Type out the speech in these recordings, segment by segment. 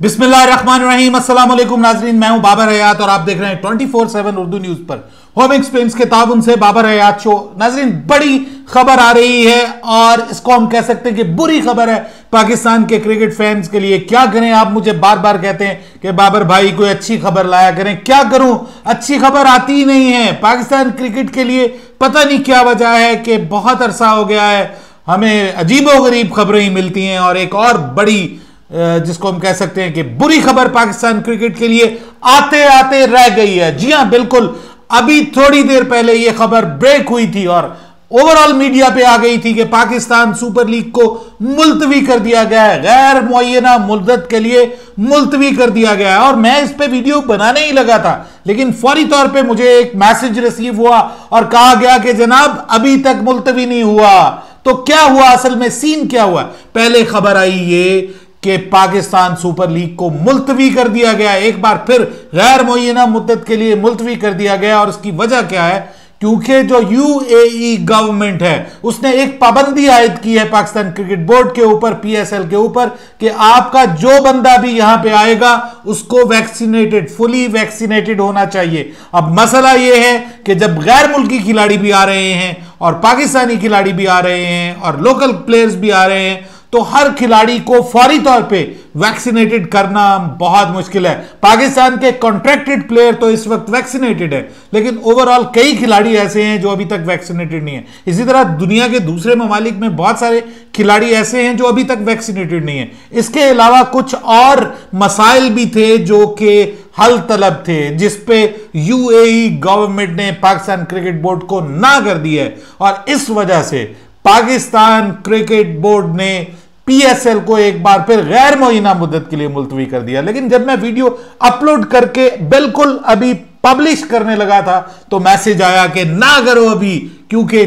बिस्मिल्लाहिर्रहमानिर्रहीम, अस्सलाम वालेकुम नाजरीन। मैं हूं बाबर हयात और आप देख रहे हैं 24/7 उर्दू न्यूज पर होम एक्सप्लेन्स के ताबुन से बाबर हयात शो। नाजरीन, बड़ी खबर आ रही है और इसको हम कह सकते हैं कि बुरी खबर है पाकिस्तान के क्रिकेट फैंस के लिए। क्या करें, आप मुझे बार बार कहते हैं कि बाबर भाई कोई अच्छी खबर लाया करें। क्या करूं, अच्छी खबर आती ही नहीं है पाकिस्तान क्रिकेट के लिए। पता नहीं क्या वजह है कि बहुत अरसा हो गया है हमें अजीबोगरीब खबरें ही मिलती हैं। और एक और बड़ी जिसको हम कह सकते हैं कि बुरी खबर पाकिस्तान क्रिकेट के लिए आते आते रह गई है। जी हां, बिल्कुल अभी थोड़ी देर पहले यह खबर ब्रेक हुई थी और ओवरऑल मीडिया पे आ गई थी कि पाकिस्तान सुपर लीग को मुलतवी कर दिया गया है, गैर मुअय्यना मुद्दत के लिए मुलतवी कर दिया गया है। और मैं इस पे वीडियो बनाने ही लगा था, लेकिन फौरी तौर पे मुझे एक मैसेज रिसीव हुआ और कहा गया कि जनाब अभी तक मुलतवी नहीं हुआ। तो क्या हुआ, असल में सीन क्या हुआ? पहले खबर आई ये कि पाकिस्तान सुपर लीग को मुलतवी कर दिया गया, एक बार फिर गैर मुअय्यना मुद्दत के लिए मुलतवी कर दिया गया। और उसकी वजह क्या है? क्योंकि जो यूएई गवर्नमेंट है उसने एक पाबंदी आयद की है पाकिस्तान क्रिकेट बोर्ड के ऊपर, पीएसएल के ऊपर, कि आपका जो बंदा भी यहां पे आएगा उसको वैक्सीनेटेड, फुली वैक्सीनेटेड होना चाहिए। अब मसला यह है कि जब गैर मुल्की खिलाड़ी भी आ रहे हैं और पाकिस्तानी खिलाड़ी भी आ रहे हैं और लोकल प्लेयर्स भी आ रहे हैं, तो हर खिलाड़ी को फौरी तौर पे वैक्सीनेटेड करना बहुत मुश्किल है। पाकिस्तान के कॉन्ट्रैक्टेड प्लेयर तो इस वक्त वैक्सीनेटेड है, लेकिन ओवरऑल कई खिलाड़ी ऐसे हैं जो अभी तक वैक्सीनेटेड नहीं है। इसी तरह दुनिया के दूसरे ममालिक में बहुत सारे खिलाड़ी ऐसे हैं जो अभी तक वैक्सीनेटेड नहीं है। इसके अलावा कुछ और मसाइल भी थे जो कि हल तलब थे, जिसपे यूएई गवर्नमेंट ने पाकिस्तान क्रिकेट बोर्ड को ना कर दिया है। और इस वजह से पाकिस्तान क्रिकेट बोर्ड ने पीएसएल को एक बार फिर गैर मुअय्यना मुद्दत के लिए मुलतवी कर दिया। लेकिन जब मैं वीडियो अपलोड करके बिल्कुल अभी पब्लिश करने लगा था तो मैसेज आया कि ना करो अभी, क्योंकि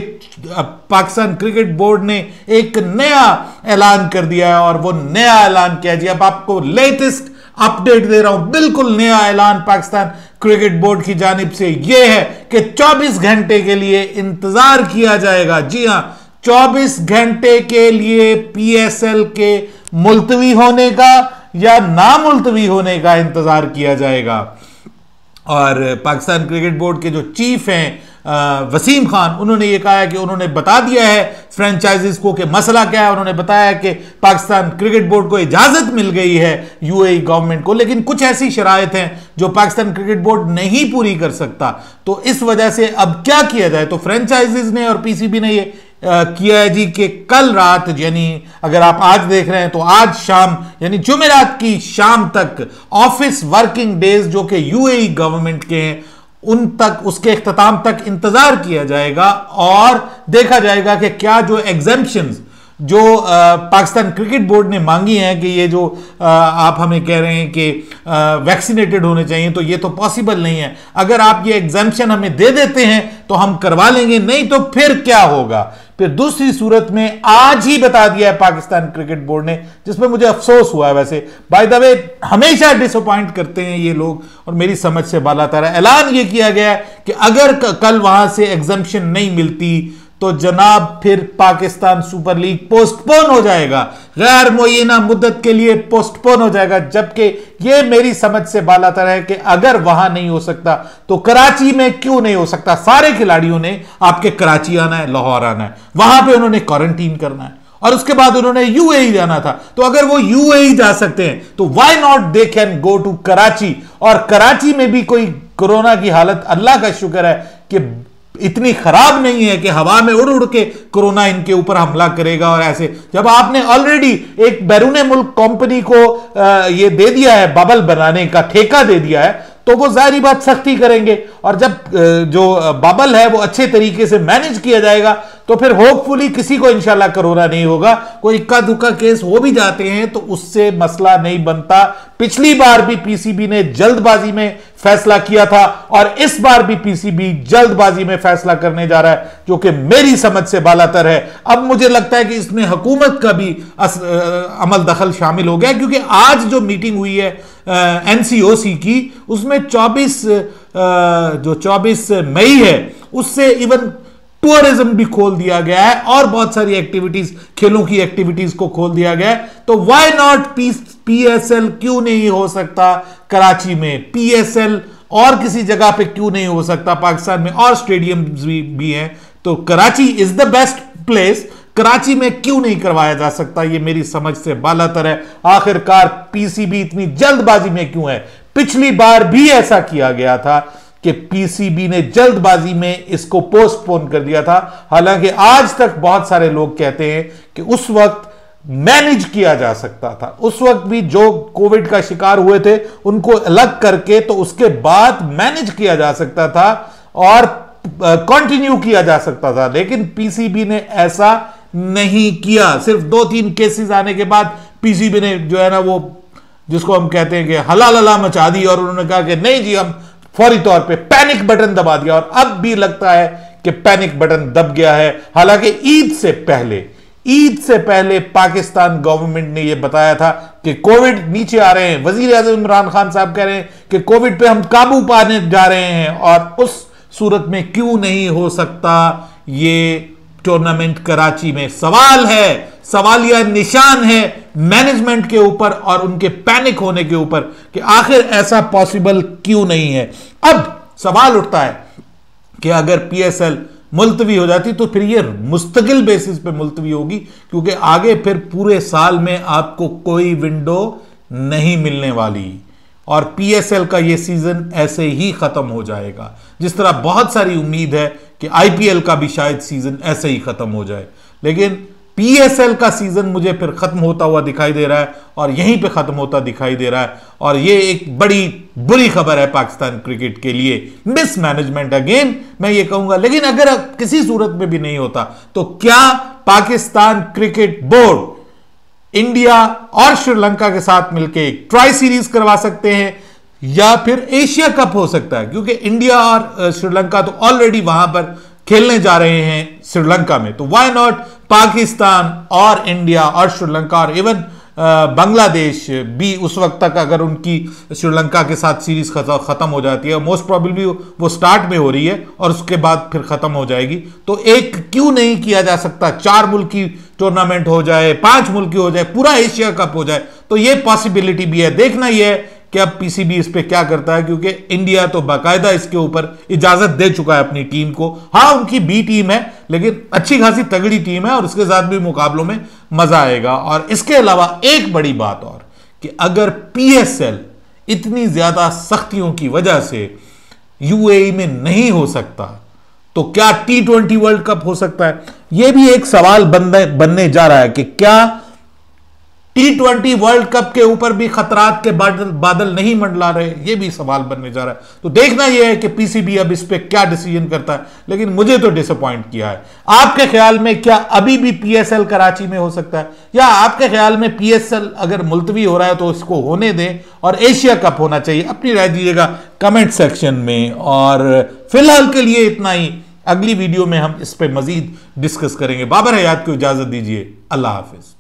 पाकिस्तान क्रिकेट बोर्ड ने एक नया ऐलान कर दिया है। और वो नया ऐलान क्या है जी, अब आपको लेटेस्ट अपडेट दे रहा हूं। बिल्कुल नया ऐलान पाकिस्तान क्रिकेट बोर्ड की जानिब से यह है कि 24 घंटे के लिए इंतजार किया जाएगा। जी हां, 24 घंटे के लिए पीएसएल के मुलतवी होने का या ना मुलतवी होने का इंतजार किया जाएगा। और पाकिस्तान क्रिकेट बोर्ड के जो चीफ हैं वसीम खान, उन्होंने ये कहा है कि उन्होंने बता दिया है फ्रेंचाइजीज को कि मसला क्या है। उन्होंने बताया कि पाकिस्तान क्रिकेट बोर्ड को इजाजत मिल गई है यूएई गवर्नमेंट को, लेकिन कुछ ऐसी शराइत हैं जो पाकिस्तान क्रिकेट बोर्ड नहीं पूरी कर सकता। तो इस वजह से अब क्या किया जाए? तो फ्रेंचाइजीज ने और पीसीबी ने ये किया है जी कि कल रात, यानी अगर आप आज देख रहे हैं तो आज शाम यानी जुमेरात की शाम तक ऑफिस वर्किंग डेज जो कि यूएई गवर्नमेंट के हैं उन तक, उसके इख्तिताम तक इंतजार किया जाएगा और देखा जाएगा कि क्या जो एग्जेम्पशंस जो पाकिस्तान क्रिकेट बोर्ड ने मांगी हैं कि ये जो आप हमें कह रहे हैं कि वैक्सीनेटेड होने चाहिए, तो ये तो पॉसिबल नहीं है। अगर आप ये एग्जाम्पशन हमें दे देते हैं तो हम करवा लेंगे, नहीं तो फिर क्या होगा? फिर दूसरी सूरत में आज ही बता दिया है पाकिस्तान क्रिकेट बोर्ड ने, जिसमें मुझे अफसोस हुआ है। वैसे बाय द वे हमेशा डिसअपॉइंट करते हैं ये लोग और मेरी समझ से बालातर है। ऐलान ये किया गया है कि अगर कल वहां से एग्जम्पशन नहीं मिलती तो जनाब फिर पाकिस्तान सुपर लीग पोस्टपोन हो जाएगा, गैर मुअय्यना मुद्दत के लिए पोस्टपोन हो जाएगा। जबकि ये मेरी समझ से बालातर है कि अगर वहां नहीं हो सकता तो कराची में क्यों नहीं हो सकता? सारे खिलाड़ियों ने आपके कराची आना है, लाहौर आना है, वहां पे उन्होंने क्वारंटीन करना है और उसके बाद उन्होंने यूएई जाना था। तो अगर वो यूएई जा सकते हैं तो why not they can go to Karachi. और कराची में भी कोई कोरोना की हालत, अल्लाह का शुक्र है कि इतनी खराब नहीं है कि हवा में उड़ उड़ के कोरोना इनके ऊपर हमला करेगा। और ऐसे जब आपने ऑलरेडी एक बैरून मुल्क कंपनी को ये दे दिया है, बबल बनाने का ठेका दे दिया है, तो वो जाहिर बात सख्ती करेंगे। और जब जो बबल है वो अच्छे तरीके से मैनेज किया जाएगा तो फिर होपफुली किसी को इंशाल्लाह कोरोना नहीं होगा। कोई इक्का दुक्का केस हो भी जाते हैं तो उससे मसला नहीं बनता। पिछली बार भी पीसीबी ने जल्दबाजी में फैसला किया था और इस बार भी पीसीबी जल्दबाजी में फैसला करने जा रहा है, जो कि मेरी समझ से बालातर है। अब मुझे लगता है कि इसमें हुकूमत का भी अमल दखल शामिल हो गया, क्योंकि आज जो मीटिंग हुई है एनसीओसी की, उसमें 24 मई है, उससे इवन टूरिज्म भी खोल दिया गया है और बहुत सारी एक्टिविटीज, खेलों की एक्टिविटीज को खोल दिया गया है। तो व्हाई नॉट पीएसएल क्यों नहीं हो सकता कराची में? पीएसएल और किसी जगह पे क्यों नहीं हो सकता? पाकिस्तान में और स्टेडियम भी हैं, तो Karachi is the best place. Karachi में क्यों नहीं करवाया जा सकता? ये मेरी समझ से बालातर है। आखिरकार पीसीबी इतनी जल्दबाजी में क्यों है? पिछली बार भी ऐसा किया गया था कि पीसीबी ने जल्दबाजी में इसको पोस्टपोन कर दिया था। हालांकि आज तक बहुत सारे लोग कहते हैं कि उस वक्त मैनेज किया जा सकता था। उस वक्त भी जो कोविड का शिकार हुए थे उनको अलग करके तो उसके बाद मैनेज किया जा सकता था और कंटिन्यू किया जा सकता था, लेकिन पीसीबी ने ऐसा नहीं किया। सिर्फ 2-3 केसेस आने के बाद पीसीबी ने जो है ना वो जिसको हम कहते हैं कि हला मचा दी और उन्होंने कहा कि नहीं जी, हम फौरी तौर पे पैनिक बटन दबा दिया। और अब भी लगता है कि पैनिक बटन दब गया है। हालांकि ईद से पहले पाकिस्तान गवर्नमेंट ने यह बताया था कि कोविड नीचे आ रहे हैं। वजीर आज़म इमरान खान साहब कह रहे हैं कि कोविड पे हम काबू पाने जा रहे हैं, और उस सूरत में क्यों नहीं हो सकता ये टूर्नामेंट कराची में? सवाल है, सवालिया निशान है मैनेजमेंट के ऊपर और उनके पैनिक होने के ऊपर कि आखिर ऐसा पॉसिबल क्यों नहीं है। अब सवाल उठता है कि अगर पीएसएल मुलतवी हो जाती तो फिर ये मुस्तकिल बेसिस पे मुलतवी होगी, क्योंकि आगे फिर पूरे साल में आपको कोई विंडो नहीं मिलने वाली और पीएसएल का ये सीजन ऐसे ही खत्म हो जाएगा। जिस तरह बहुत सारी उम्मीद है कि आईपीएल का भी शायद सीजन ऐसे ही खत्म हो जाए, लेकिन पीएसएल का सीजन मुझे फिर खत्म होता हुआ दिखाई दे रहा है और यहीं पे खत्म होता दिखाई दे रहा है। और ये एक बड़ी बुरी खबर है पाकिस्तान क्रिकेट के लिए। मिसमैनेजमेंट अगेन मैं ये कहूंगा, लेकिन अगर किसी सूरत में भी नहीं होता तो क्या पाकिस्तान क्रिकेट बोर्ड इंडिया और श्रीलंका के साथ मिलकर एक ट्राई सीरीज करवा सकते हैं या फिर एशिया कप हो सकता है? क्योंकि इंडिया और श्रीलंका तो ऑलरेडी वहां पर खेलने जा रहे हैं श्रीलंका में, तो व्हाई नॉट पाकिस्तान और इंडिया और श्रीलंका और इवन बांग्लादेश भी उस वक्त तक अगर उनकी श्रीलंका के साथ सीरीज खत्म हो जाती है, मोस्ट प्रोबेबली वो स्टार्ट में हो रही है और उसके बाद फिर खत्म हो जाएगी, तो एक क्यों नहीं किया जा सकता? 4 मुल्क की टूर्नामेंट हो जाए, 5 मुल्क की हो जाए, पूरा एशिया कप हो जाए, तो ये पॉसिबिलिटी भी है। देखना यह है कि अब पीसीबी इस पे क्या करता है, क्योंकि इंडिया तो बाकायदा इसके ऊपर इजाजत दे चुका है अपनी टीम को। हाँ, उनकी बी टीम है लेकिन अच्छी खासी तगड़ी टीम है और उसके साथ भी मुकाबलों में मजा आएगा। और इसके अलावा एक बड़ी बात और कि अगर पीएसएल इतनी ज्यादा सख्तियों की वजह से यूएई में नहीं हो सकता तो क्या T20 वर्ल्ड कप हो सकता है? यह भी एक सवाल बनने जा रहा है कि क्या T20 वर्ल्ड कप के ऊपर भी खतरात के बादल नहीं मंडला रहे? ये भी सवाल बनने जा रहा है। तो देखना यह है कि पीसीबी अब इस पे क्या डिसीजन करता है, लेकिन मुझे तो डिसअपॉइंट किया है। आपके ख्याल में क्या अभी भी पीएसएल कराची में हो सकता है, या आपके ख्याल में पीएसएल अगर मुलतवी हो रहा है तो इसको होने दें और एशिया कप होना चाहिए? अपनी राय दीजिएगा कमेंट सेक्शन में। और फिलहाल के लिए इतना ही, अगली वीडियो में हम इस पर मजीद डिस्कस करेंगे। बाबर हयात को इजाजत दीजिए, अल्लाह हाफिज।